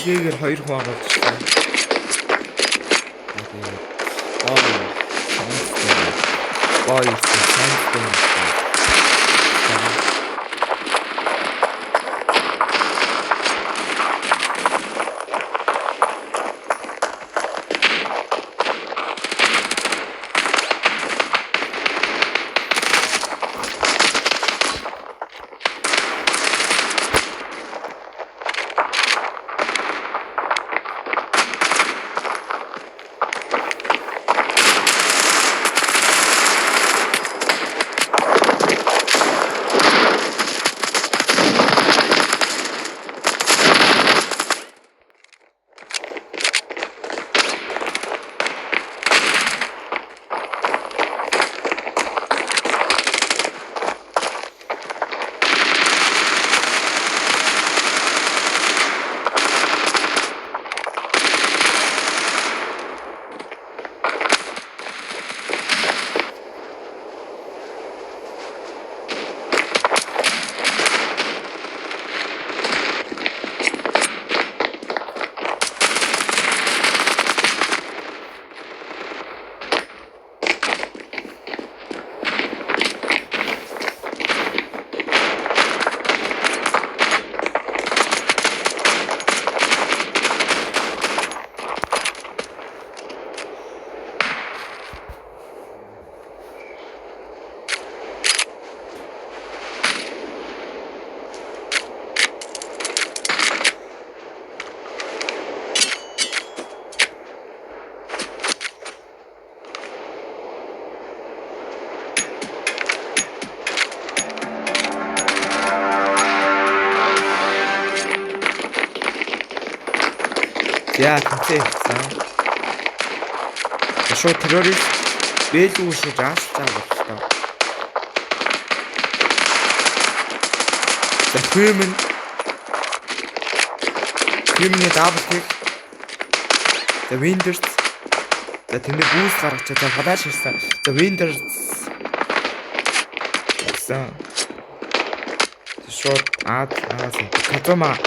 Илгээгээр 2 хүн агуулчихсан. Тэгээд бой санцтай. Яа тэнцээсэн. Шууд террорист бэлгүй шиж аасцаа болчихлоо. За Хэмний дабл кик. За Windows. За тэндээ бүүс гаргачаа за флаш хийсэн. За Windows. За шууд Катома.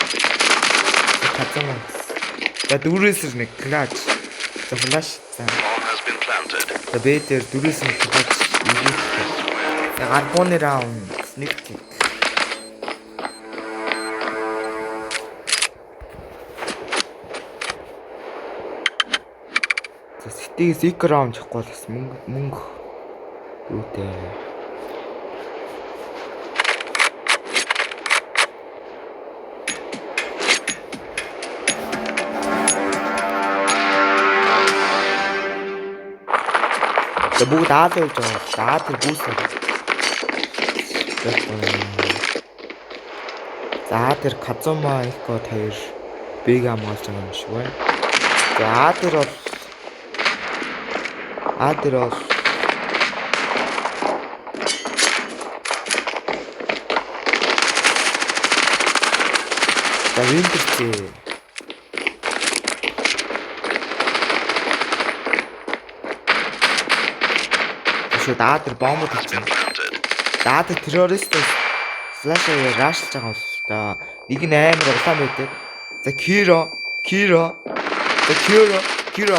За дүүрээс нэг клач. За флаш. За бэтэр дүүрээс нэг клач. За гарбоны раунд нэг кик. За сэтгээс ик раунд чихгүй л бас мөнгө үүтэй. За бүгд аад явж байгаа. Аад тэр бүүс. За тэр Казума Эко 2 Бэг амгаалж байгаа юм шиг байна. За аад тэр бол за Windows Даатар бомбод хийсэн. Даатар террорист флаш рашлж байгаа бол та нэг нь амар улаан байдаг. За Киро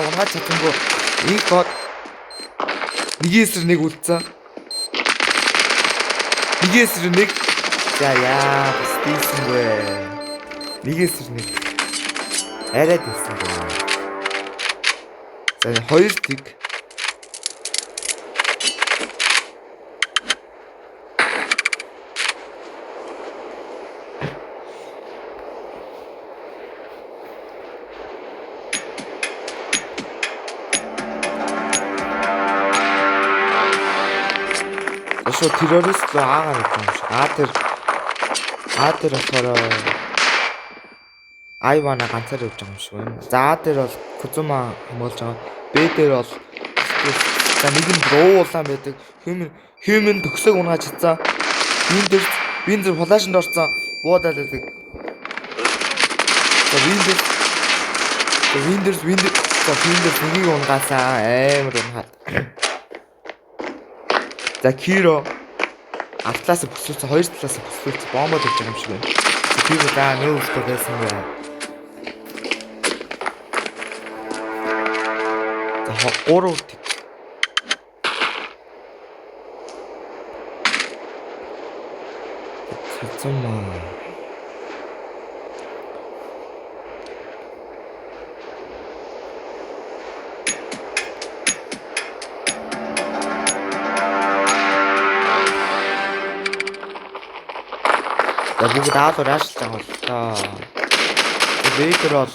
унгаад чадсангүй нэг код нэгээс нэг үлдсэн. Нэгээс нэг за яа стейсэнгүй. Нэгээс нэг арай дэсэн байна. За хоёр тиг шо террорист аагаар юм шиг. Тэр болохоор Айвана ганцаар явж байгаа юм шиг байна. За тэр бол Кузума хамгаалж байгаа. Б дээр бол за нэг нь руулаан байдаг. Human төгсөөг унгааж чадсан. Windows флашнд орсон. Буудаад байдаг. За Windows нэгийг унгаасаа амар унгаад. За Киро артлаас бүсүүлсэн хоёр талаас бүсүүлсэн бомбод өгч байгаа юм шиг байна. Киро нөө өстө байсан бай. 3 тэг. Кацума. За бүгд даалгавар ажиллаж байгаа боллоо. Вейдер бол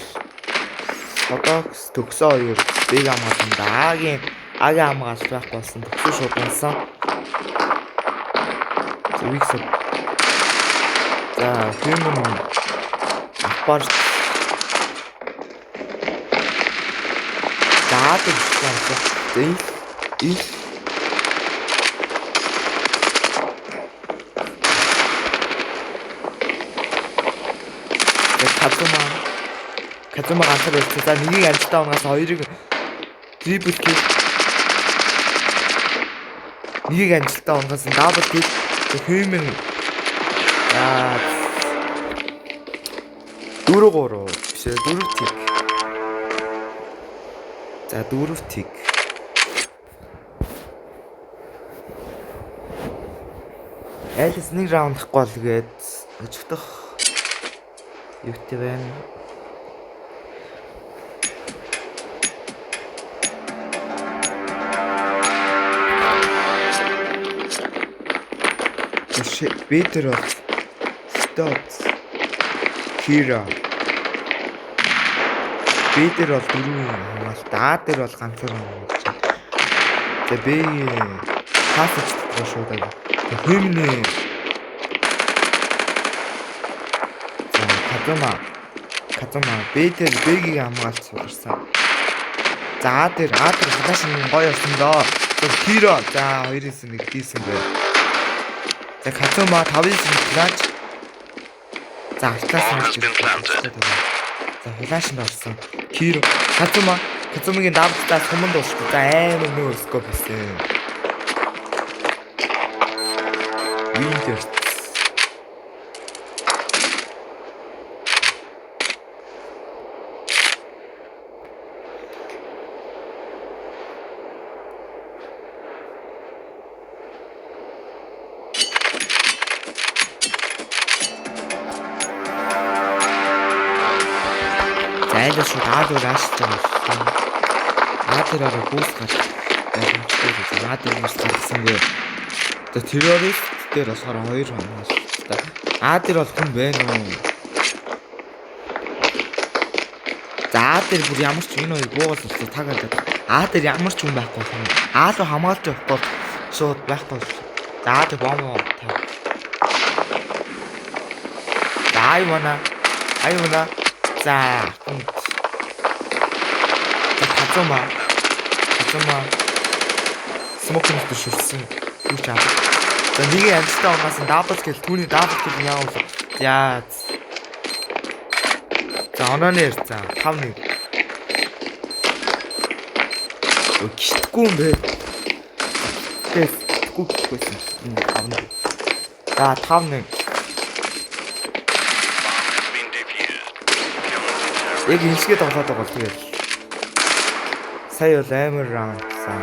Содокс төгсөө хоёр бэг хамгаалсан Агийн хамгаалалт байх болсон төгсөө шууд унсан. Зүгээс за Human ахбар даадаг гэсэн. Их Кацума ганцаар ирсэн. За нэгийг амжилттай унгаас хоёрыг трипл кил. Нэгийг амжилттай унгаас дабл кил. Human 4-3 биш 4 тик. За 4 тик. Айлс нэг раунд ахгүй л гээд өчтөх юутэй байна. Better of Stots Kira Better of дөрөв даа дээр бол ганцхан болж байна. Тэгээ би хасаж шууд хэмнэ. Кацума Better бэгийг хамгаалж суулсан. За А дээр хадаш нь гоё болсон доо. Kira за 2-1 хийсэн бай. За Кацума 5-9 клач. За артаас нь за флашнд орсон. Кацумагийн давтаас хүмүүнд дууссан. За амар нөө скоп хийсэн. Winter. Айлс шууд ааdur ааштай болсон. Аадраараа бүүс гарч боломжтой. Ааdur бүүс гарсангүй. За террорист дээр болохоор 2 хамгаалалттай. Ааdur бол хүн байна уу? За Ааdur бүр ямар ч энэ хоёр буугал болтой тагаад. Ааdur ямар ч хүн байхгүй юм. Аалуу хамгаалж явахгүй шууд байхгүй. За Ааdur бомбоо тав. Айвана за Кацума смокинг төшөрсөн юу ч аа. За нэг амжилттай унгаас дабл кил түүний дабл кил яавал яа. За ононер за 5-1. Гişтгүй юм бэ. Гişтгүйсэн. Энэ 5-1. За 5-1. Яг инсгээ тоглоод байгаа бол тэгээд сая бол амар раунд сан.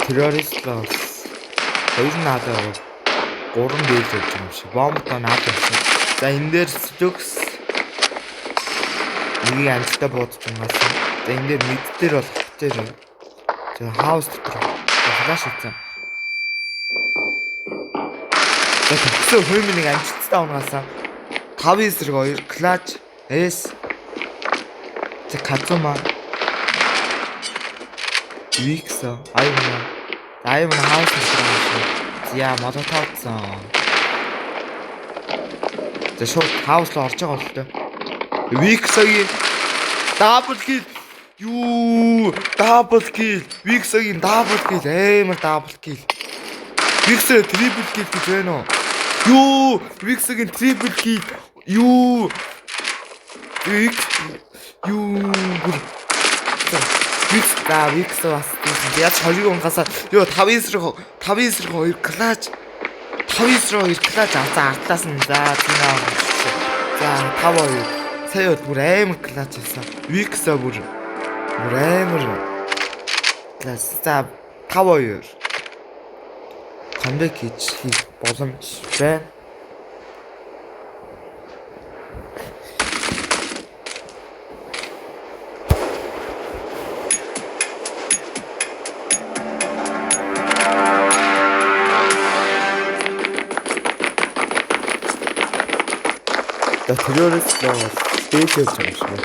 Террорист бас 2 наадаа 3 дээд болж юм шиг. Бомбтой наад болсон. За энэ дээр Stux нэг амжилттай буудаж байгаа. За энэ дээр мид дээр бол хатэр. За хаус дотор флаш хийсэн. За тэгсэн хөөми нэг амжилттай унаасаа 5 эсрэг 2 клач S. За Кацума Викса Айвна хаус хийсэн. Яа молотоодсон. За шууд хаус руу орж байгаа бол тээ. Виксагийн дабл кил. Юу дабл кил. Виксагийн дабл кил амар дабл кил. Виксер трипл кил гэж байна уу? Юу, Виксергийн трипл кил. Юу. Викс бас яаж 20 унгасаа ёо 5-9-2 клач 5-9-2 клач артлаас нь за за 5-2 сая бүр амар клач хийсэн. Викс бүр амар клач за 5-2 камбэк хийж боломж байна. За тэрөөс дээд явж байгаа юм шиг.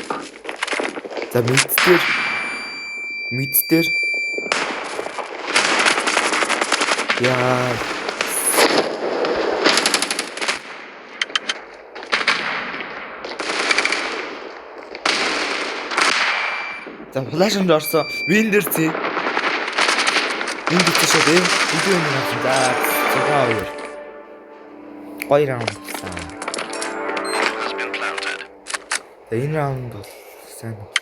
За мэддэр яа за флашнд орсон Windows шээ видео нэг авсан. За гоё раунд. Энэ раунд бол сайн байна.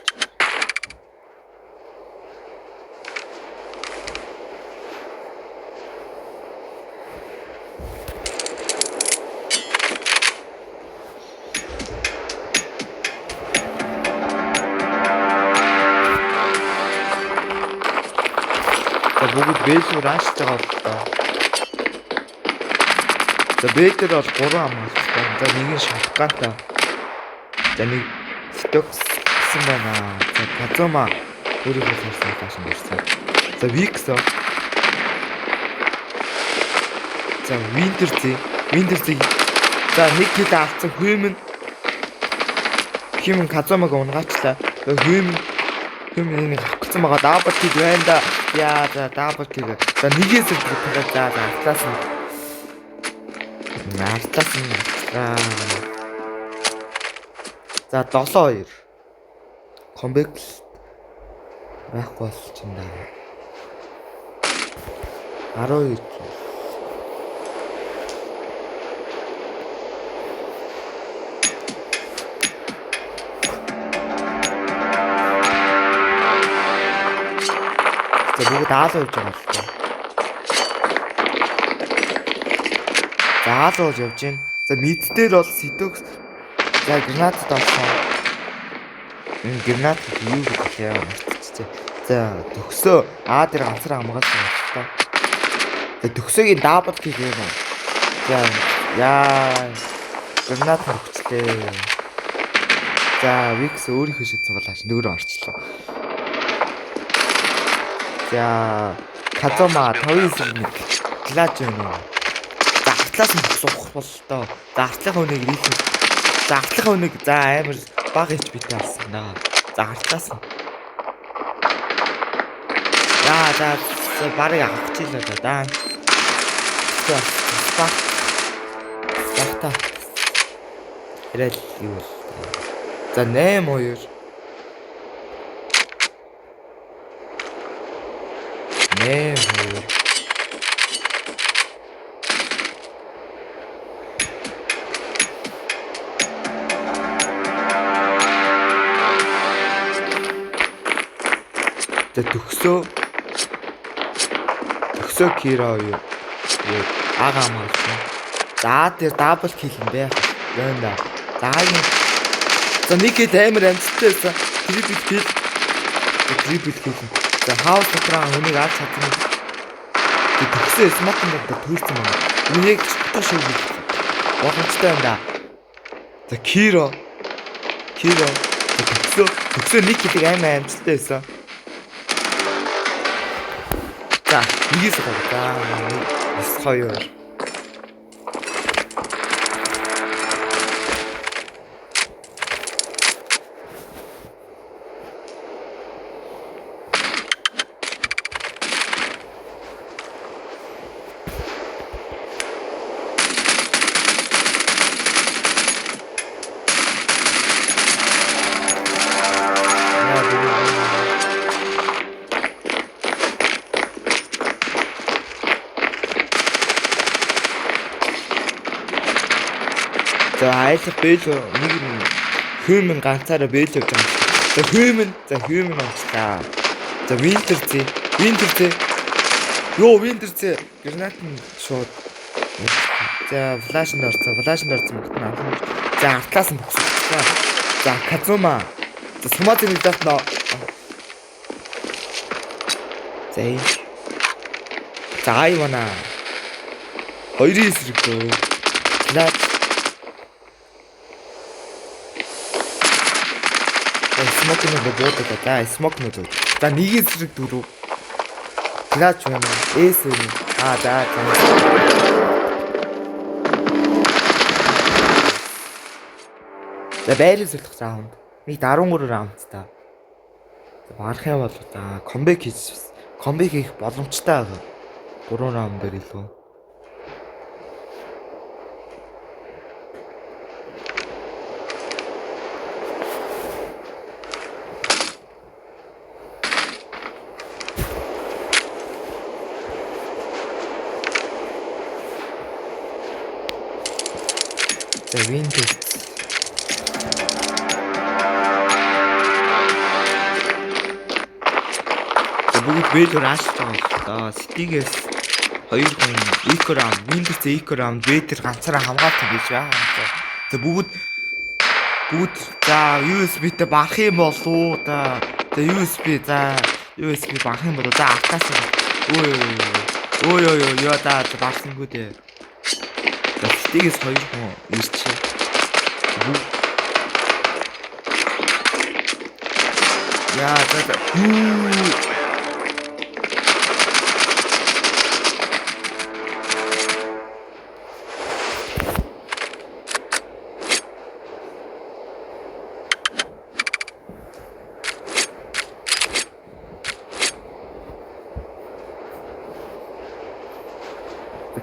За бүгд бэйсээр аашж байгаа л да. За бэйдэр бол 3 хамгаалсан. За нэг нь шатгантай. За нэг стоксэн байна. За Казума өөрийнхөө сонсон таашин ирсэн. За Викс. За Windows-ийг за нэг кил авсан Химэн Казумаг унгаачлаа. Химэн нэг авчихсан байгаа дабл кил байна да. Яа за дабл кил. За нэгээс ирэх за артлаас нь. За 7-2 комбек байхгүй болчих юм даа. 12 за бүгд аалуу явж байгаа л та. За аалуу явж гин. За мэддээр бол Ситокс за гранат тавсан. Энэ гранат юу гэж яа марцчихжээ. За төгсөө дээр ганцаар хамгаалсан юм та. За төгсөөгийн дабл кил юм. За яа гранат хөвчлээ. За Викс өөрийнхөө шийдсэн болооч нөөрөө орчлоо. За Казума 5-9 клач байна. За артлаас нь суух боллоо. За артлынхаа үнийг рилээ. За артлынхаа үнийг за амар баг ич битээ алсан даа. За артлаас нь. За барыг авчихлаа да. За ирэл юу. За 8-2 За төгсөө Кира юу ага мaalсан. За тэр дабл кил юм бэ. Байна. За нэг хэд амар амжилттай байсан. Трипл кил. За хаус дотроо хүнийг алж чадсан. Төгсөө смокнд төрсэн байна. Энийг ч шиг боломжтой байна да. За Киро төгсөө нэг килийг амар амжилттай байсан. За нэгээс гоо. За 9-2 За За айлах бэл нэг human ганцаараа бэл явж байгаа. За human онцлаа. За winter. Йоо winter гранат нь шууд. За флашнд орсон мөхтөн авах. За артлаас нь бохсолцсон. За Казума. За Сумагийн үлдэлт нөө. За Айвана. Хоёрын эсрэг дөө. Флаш. Смокнууд. За нэг эсрэг дөрөв. Флаш юм. Эс юм. За. За байрал сулах раунд. Нэг 13 раунд та. Барах юм бол комбек хийх боломжтой байгаа. 3 раунд дээр илүү. За winter. Бүгд бэлгээр ааштай байна. Ситигээс 2 хүн eco-round, Windows eco-round бэтэр ганцаараа хамгаалсан гэж байна. За бүгд за USB-тэй барах юм болов да. За USB барах юм болов. За автаас. Ой яа да барсангүй дээ. За ситигээс 2 хүн ирчих. Яа за.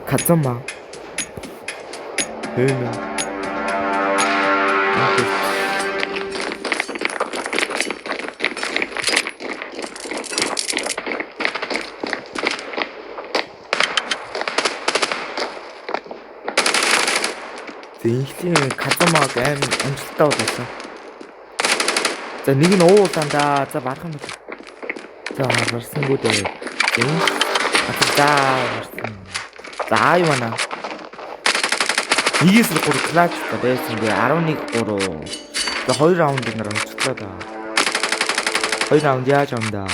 Казума. Human. Тэгтээ Казумаг аим амжилттай болсон. За нэг нь уулаандаа за барах юм бол. За барсангүй дээ. За Айвана. Нэгээс л 3 клач байсан гээ 11-3. За 2 раунд нэр онцлоо да. 2 раунд яаж амдаа.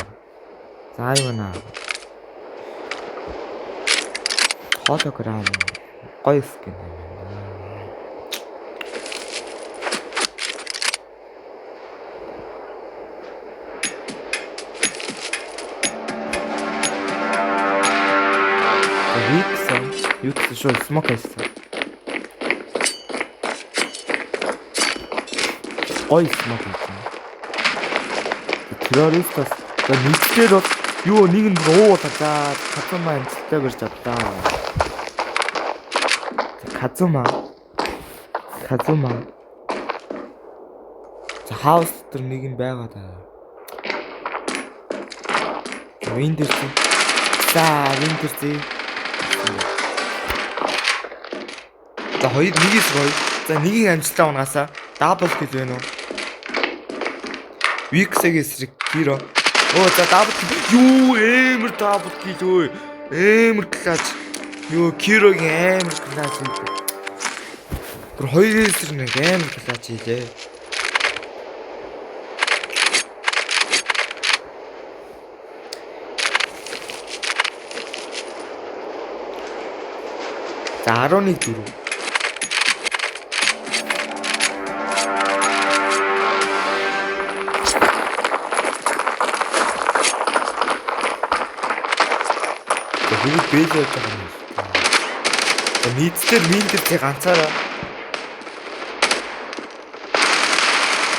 За Айвана. Холограм. Гойс гэнэ. Юкс шоу смокайс. Ой смокайс. Террористас нийтлэр бол юу нэг нь уулаа Казума амжилттай барьж чадлаа. Казума. За хаус төр нэг нь байгаа да. Windows. За Windows. За хоёр нэгээс гоё. За нэгийг амжилттай унаасаа дабл кил байна уу? Виксэгээс хиро. За дабл юу эмэр дабл кил өө. Эмэр клач. Юу кирогийн эмэр клач. Гэр хоёрээс нэг эмэр клач хийлээ. За 11-4. Бүгд бэлээд байгаа юм. Нийтдээ миндэртэй ганцаараа.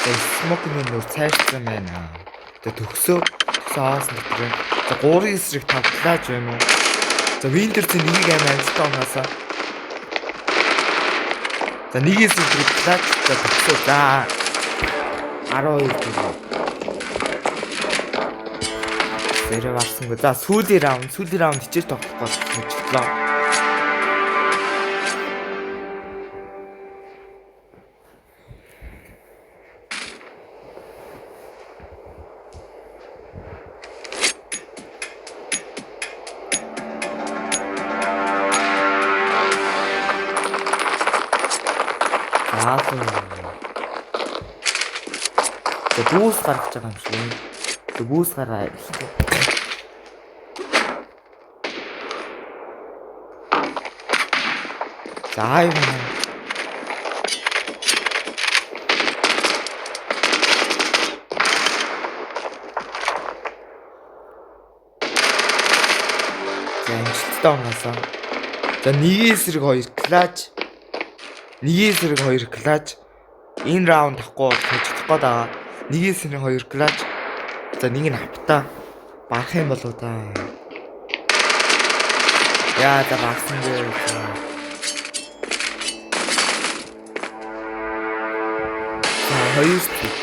Смокинг нөр цайрсан байна. Төгсөө хаас нэрээ. За 3 эсрэг тавлааж байна уу? За миндэртэй нэг аим амжилттай унаасаа. За нэг эсрэг тавлааж за төгсөө. За 12. Зэрэг авсангүй. За сүүлийн раунд хичээл тоглох гэж мөчлөө. Аалуу. Тэг бүүс гаргаж байгаа юм шиг байна. Тэг бүүс гараа. За юм. За амжилттай оноосоо. За 1-2 клатч. 1-2 клатч. Энэ раунд авахгүй бол тожигдох гээд байгаа. 1-2 клатч. За нэг нь автаа. Барах юм болоо да. Яа за багсан дээр. За 2